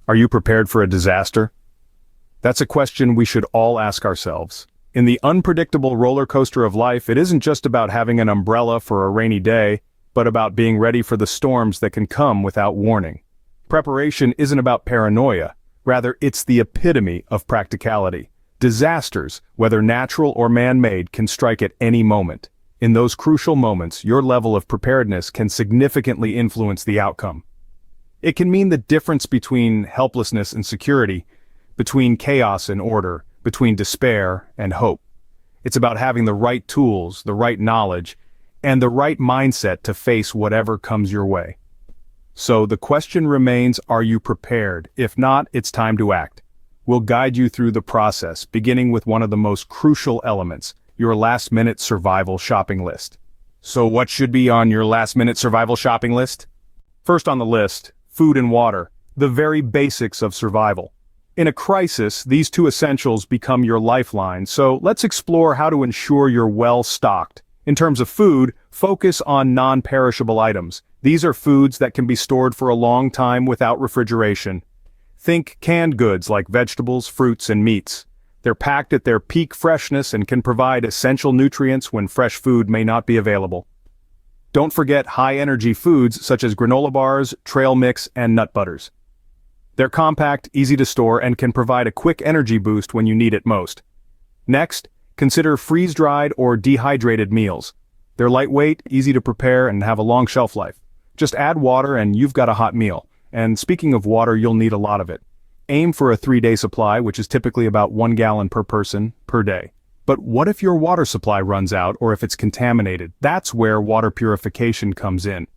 Are you prepared for a disaster? That's a question we should all ask ourselves. In the unpredictable roller coaster of life, it isn't just about having an umbrella for a rainy day, but about being ready for the storms that can come without warning. Preparation isn't about paranoia. Rather, it's the epitome of practicality. Disasters, whether natural or man-made, can strike at any moment. In those crucial moments, your level of preparedness can significantly influence the outcome. It can mean the difference between helplessness and security, between chaos and order, between despair and hope. It's about having the right tools, the right knowledge, and the right mindset to face whatever comes your way. So the question remains, are you prepared? If not, it's time to act. We'll guide you through the process, beginning with one of the most crucial elements, your last-minute survival shopping list. So what should be on your last-minute survival shopping list? First on the list, food and water, the very basics of survival. In a crisis, these two essentials become your lifeline, so let's explore how to ensure you're well-stocked. In terms of food, focus on non-perishable items. These are foods that can be stored for a long time without refrigeration. Think canned goods like vegetables, fruits, and meats. They're packed at their peak freshness and can provide essential nutrients when fresh food may not be available. Don't forget high-energy foods such as granola bars, trail mix, and nut butters. They're compact, easy to store, and can provide a quick energy boost when you need it most. Next, consider freeze-dried or dehydrated meals. They're lightweight, easy to prepare, and have a long shelf life. Just add water and you've got a hot meal. And speaking of water, you'll need a lot of it. Aim for a 3-day supply, which is typically about 1 gallon per person per day. But what if your water supply runs out or if it's contaminated? That's where water purification comes in.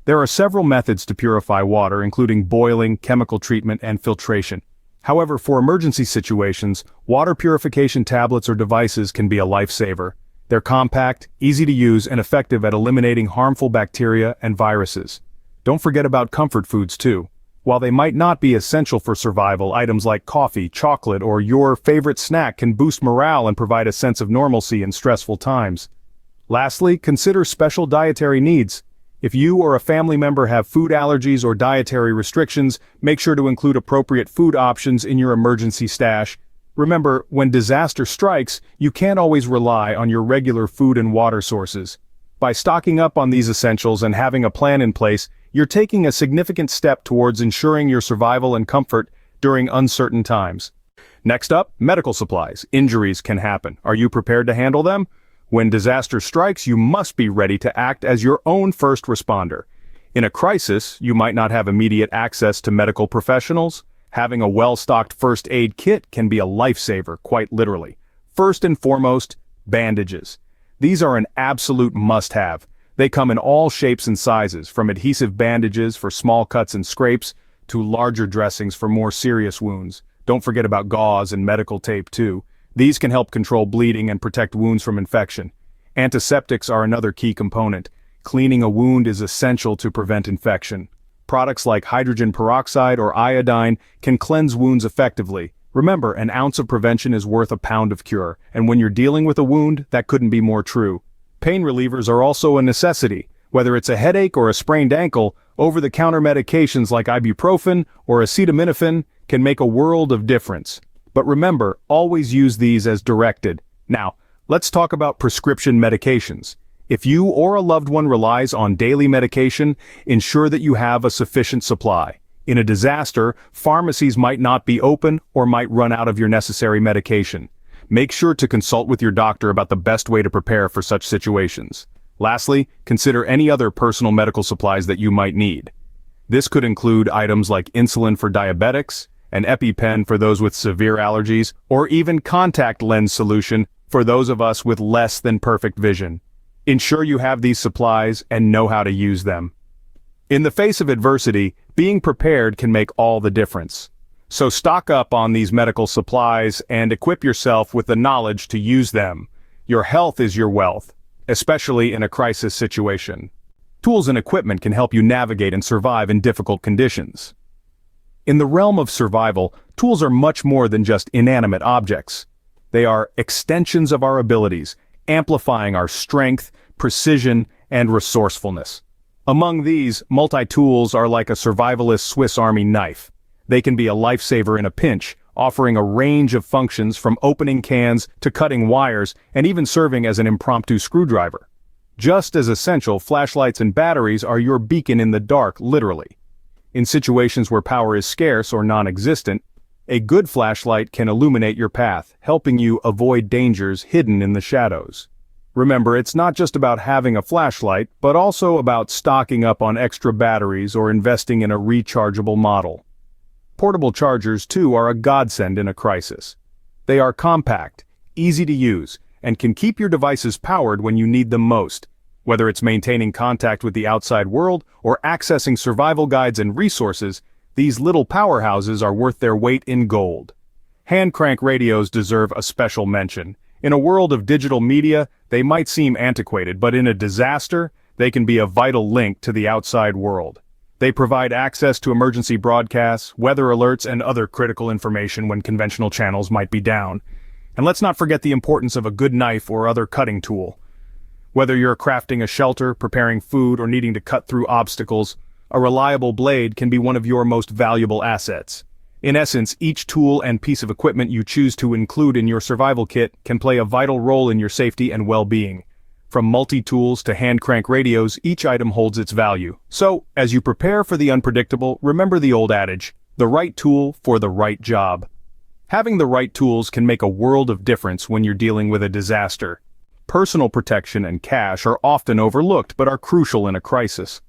There are several methods to purify water, including boiling, chemical treatment, and filtration. However, for emergency situations, water purification tablets or devices can be a lifesaver. They're compact, easy to use, and effective at eliminating harmful bacteria and viruses. Don't forget about comfort foods too. While they might not be essential for survival, items like coffee, chocolate, or your favorite snack can boost morale and provide a sense of normalcy in stressful times. Lastly, consider special dietary needs. If you or a family member have food allergies or dietary restrictions, make sure to include appropriate food options in your emergency stash. Remember, when disaster strikes, you can't always rely on your regular food and water sources. By stocking up on these essentials and having a plan in place, you're taking a significant step towards ensuring your survival and comfort during uncertain times. Next up, medical supplies. Injuries can happen. Are you prepared to handle them? When disaster strikes, you must be ready to act as your own first responder. In a crisis, you might not have immediate access to medical professionals. Having a well-stocked first aid kit can be a lifesaver, quite literally. First and foremost, bandages. These are an absolute must-have. They come in all shapes and sizes, from adhesive bandages for small cuts and scrapes, to larger dressings for more serious wounds. Don't forget about gauze and medical tape too. These can help control bleeding and protect wounds from infection. Antiseptics are another key component. Cleaning a wound is essential to prevent infection. Products like hydrogen peroxide or iodine can cleanse wounds effectively. Remember, an ounce of prevention is worth a pound of cure, and when you're dealing with a wound, that couldn't be more true. Pain relievers are also a necessity. Whether it's a headache or a sprained ankle, over-the-counter medications like ibuprofen or acetaminophen can make a world of difference. But remember, always use these as directed. Now, let's talk about prescription medications. If you or a loved one relies on daily medication, ensure that you have a sufficient supply. In a disaster, pharmacies might not be open or might run out of your necessary medication. Make sure to consult with your doctor about the best way to prepare for such situations. Lastly, consider any other personal medical supplies that you might need. This could include items like insulin for diabetics, an EpiPen for those with severe allergies, or even contact lens solution for those of us with less than perfect vision. Ensure you have these supplies and know how to use them. In the face of adversity, being prepared can make all the difference. So stock up on these medical supplies and equip yourself with the knowledge to use them. Your health is your wealth, especially in a crisis situation. Tools and equipment can help you navigate and survive in difficult conditions. In the realm of survival, tools are much more than just inanimate objects. They are extensions of our abilities, amplifying our strength, precision, and resourcefulness. Among these, multi-tools are like a survivalist Swiss Army knife. They can be a lifesaver in a pinch, offering a range of functions from opening cans to cutting wires and even serving as an impromptu screwdriver. Just as essential, flashlights and batteries are your beacon in the dark, literally. In situations where power is scarce or non-existent, a good flashlight can illuminate your path, helping you avoid dangers hidden in the shadows. Remember, it's not just about having a flashlight, but also about stocking up on extra batteries or investing in a rechargeable model. Portable chargers, too, are a godsend in a crisis. They are compact, easy to use, and can keep your devices powered when you need them most. Whether it's maintaining contact with the outside world or accessing survival guides and resources, these little powerhouses are worth their weight in gold. Hand crank radios deserve a special mention. In a world of digital media, they might seem antiquated, but in a disaster, they can be a vital link to the outside world. They provide access to emergency broadcasts, weather alerts, and other critical information when conventional channels might be down. And let's not forget the importance of a good knife or other cutting tool. Whether you're crafting a shelter, preparing food, or needing to cut through obstacles, a reliable blade can be one of your most valuable assets. In essence, each tool and piece of equipment you choose to include in your survival kit can play a vital role in your safety and well-being. From multi-tools to hand crank radios, each item holds its value. So, as you prepare for the unpredictable, remember the old adage, the right tool for the right job. Having the right tools can make a world of difference when you're dealing with a disaster. Personal protection and cash are often overlooked but are crucial in a crisis.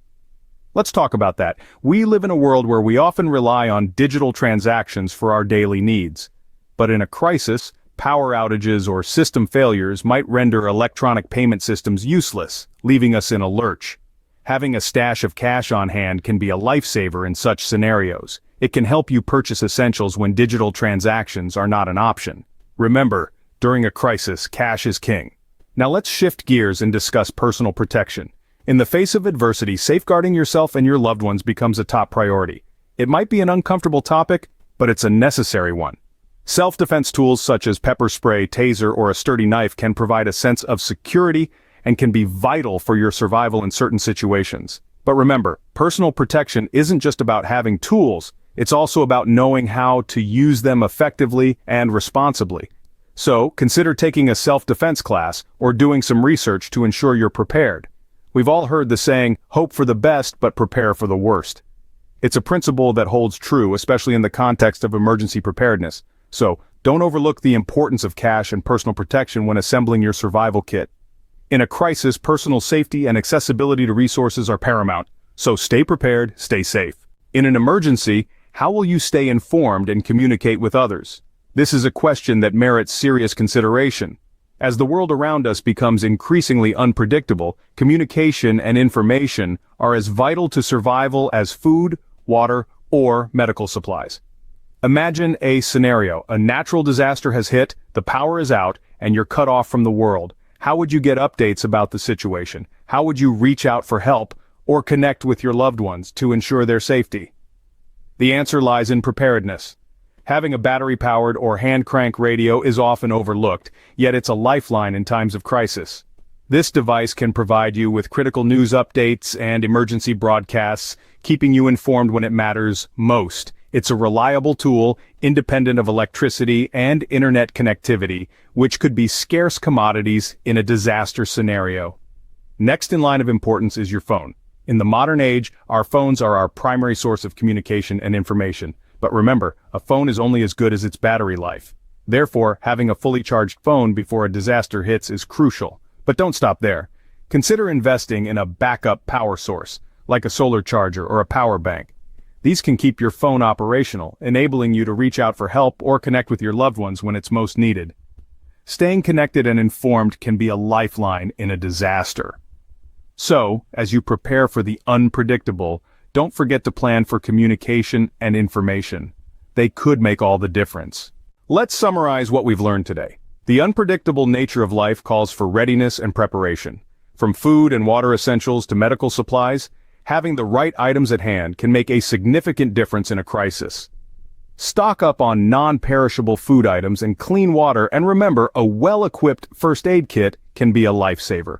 Let's talk about that. We live in a world where we often rely on digital transactions for our daily needs. But in a crisis, power outages or system failures might render electronic payment systems useless, leaving us in a lurch. Having a stash of cash on hand can be a lifesaver in such scenarios. It can help you purchase essentials when digital transactions are not an option. Remember, during a crisis, cash is king. Now let's shift gears and discuss personal protection. In the face of adversity, safeguarding yourself and your loved ones becomes a top priority. It might be an uncomfortable topic, but it's a necessary one. Self-defense tools such as pepper spray, taser, or a sturdy knife can provide a sense of security and can be vital for your survival in certain situations. But remember, personal protection isn't just about having tools, it's also about knowing how to use them effectively and responsibly. So, consider taking a self-defense class or doing some research to ensure you're prepared. We've all heard the saying, hope for the best but prepare for the worst. It's a principle that holds true, especially in the context of emergency preparedness. So, don't overlook the importance of cash and personal protection when assembling your survival kit. In a crisis, personal safety and accessibility to resources are paramount, so stay prepared, stay safe. In an emergency, how will you stay informed and communicate with others? This is a question that merits serious consideration. As the world around us becomes increasingly unpredictable, communication and information are as vital to survival as food, water, or medical supplies. Imagine a scenario. A natural disaster has hit, the power is out, and you're cut off from the world. How would you get updates about the situation? How would you reach out for help or connect with your loved ones to ensure their safety? The answer lies in preparedness. Having a battery-powered or hand-crank radio is often overlooked, yet it's a lifeline in times of crisis. This device can provide you with critical news updates and emergency broadcasts, keeping you informed when it matters most. It's a reliable tool, independent of electricity and internet connectivity, which could be scarce commodities in a disaster scenario. Next in line of importance is your phone. In the modern age, our phones are our primary source of communication and information. But remember, a phone is only as good as its battery life. Therefore, having a fully charged phone before a disaster hits is crucial. But don't stop there. Consider investing in a backup power source, like a solar charger or a power bank. These can keep your phone operational, enabling you to reach out for help or connect with your loved ones when it's most needed. Staying connected and informed can be a lifeline in a disaster. So, as you prepare for the unpredictable, don't forget to plan for communication and information. They could make all the difference. Let's summarize what we've learned today. The unpredictable nature of life calls for readiness and preparation. From food and water essentials to medical supplies, having the right items at hand can make a significant difference in a crisis. Stock up on non-perishable food items and clean water, and remember, a well-equipped first aid kit can be a lifesaver.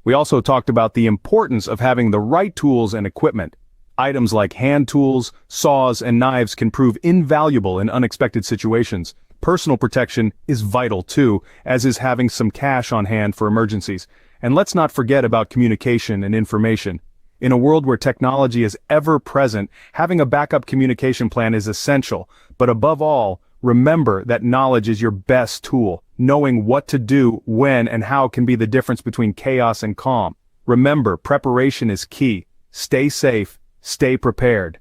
We also talked about the importance of having the right tools and equipment. Items like hand tools, saws, and knives can prove invaluable in unexpected situations. Personal protection is vital too, as is having some cash on hand for emergencies. And let's not forget about communication and information. In a world where technology is ever present, having a backup communication plan is essential. But above all, remember that knowledge is your best tool. Knowing what to do, when, and how can be the difference between chaos and calm. Remember, preparation is key. Stay safe, stay prepared.